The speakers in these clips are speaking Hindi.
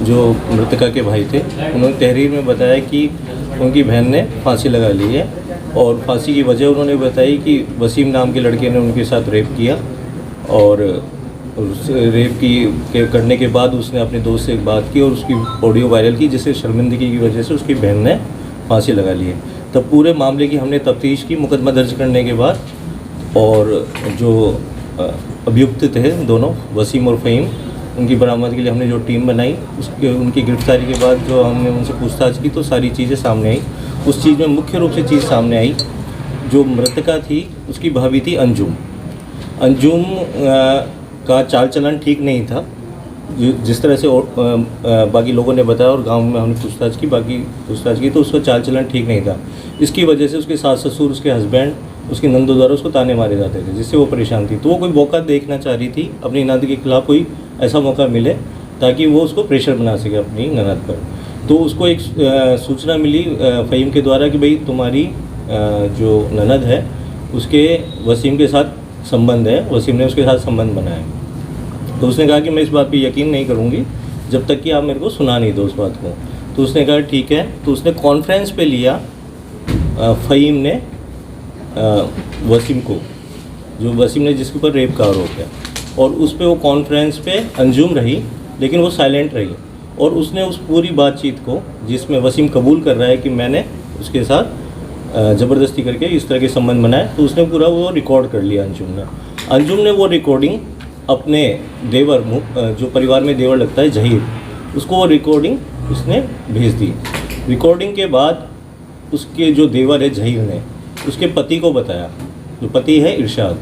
जो मृतका के भाई थे, उन्होंने तहरीर में बताया कि उनकी बहन ने फांसी लगा ली है और फांसी की वजह उन्होंने बताई कि वसीम नाम के लड़के ने उनके साथ रेप किया और उस रेप करने के बाद उसने अपने दोस्त से बात की और उसकी ऑडियो वायरल की, जिससे शर्मिंदगी की वजह से उसकी बहन ने फांसी लगा ली है। तब पूरे मामले की हमने तफ्तीश की मुकदमा दर्ज करने के बाद, और जो अभियुक्त थे दोनों वसीम और फ़हीम, उनकी बरामद के लिए हमने जो टीम बनाई, उनकी गिरफ्तारी के बाद जो हमने उनसे पूछताछ की तो सारी चीज़ें सामने आई। उस चीज़ में मुख्य रूप से चीज़ सामने आई, जो मृतका थी उसकी भाभी थी अंजुम का चाल चलन ठीक नहीं था, जिस तरह से बाकी लोगों ने बताया और गांव में हमने पूछताछ की तो उसका चाल चलन ठीक नहीं था। इसकी वजह से उसके सास ससुर, उसके हस्बैंड, उसकी नंदों द्वारा उसको ताने मारे जाते थे, जिससे वो परेशान थी। तो वो कोई मौका देखना चाह रही थी अपनी ननद के खिलाफ, कोई ऐसा मौका मिले ताकि वो उसको प्रेशर बना सके अपनी ननद पर। तो उसको एक सूचना मिली फ़हीम के द्वारा कि भाई तुम्हारी जो ननद है उसके वसीम के साथ संबंध है, वसीम ने उसके साथ संबंध बनाया। तो उसने कहा कि मैं इस बात पे यकीन नहीं करूँगी जब तक कि आप मेरे को सुना नहीं दो उस बात को। तो उसने कहा ठीक है। तो उसने कॉन्फ्रेंस पे लिया फ़हीम ने वसीम को, जो वसीम ने जिसके ऊपर रेप का आरोप है, और उस पर वो कॉन्फ्रेंस पे अंजुम रही, लेकिन वो साइलेंट रही। और उसने उस पूरी बातचीत को, जिसमें वसीम कबूल कर रहा है कि मैंने उसके साथ ज़बरदस्ती करके इस तरह के संबंध बनाए, तो उसने पूरा वो रिकॉर्ड कर लिया अंजुम ने वो रिकॉर्डिंग अपने देवर, जो परिवार में देवर लगता है जहीर, उसको वो रिकॉर्डिंग उसने भेज दी। रिकॉर्डिंग के बाद उसके जो देवर है जहीर ने उसके पति को बताया, जो पति है इरशाद,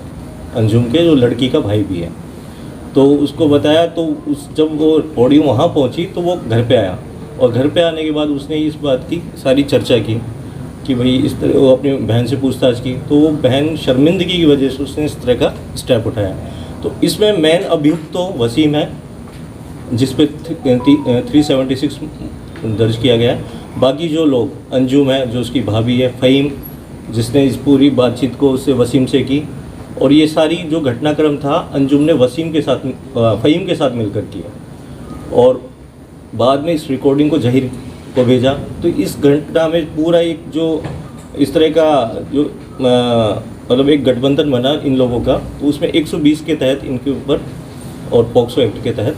अंजुम के जो लड़की का भाई भी है, तो उसको बताया। तो जब वो ऑडियो वहाँ पहुँची तो वो घर पे आया, और घर पे आने के बाद उसने इस बात की सारी चर्चा की कि भाई इस तरह, वो अपनी बहन से पूछताछ की, तो वो बहन शर्मिंदगी की वजह से उसने इस तरह का स्टेप उठाया। तो इसमें मेन अभियुक्त तो वसीम है, जिस पे 376 दर्ज किया गया है। बाकी जो लोग, अंजुम है जो उसकी भाभी है, फ़हीम जिसने इस पूरी बातचीत को उससे वसीम से की, और ये सारी जो घटनाक्रम था अंजुम ने वसीम के साथ, फ़हीम के साथ मिलकर किया, और बाद में इस रिकॉर्डिंग को जहीर को भेजा। तो इस घटना में पूरा एक जो इस तरह का जो मतलब एक गठबंधन बना इन लोगों का, तो उसमें 120 के तहत इनके ऊपर और पॉक्सो एक्ट के तहत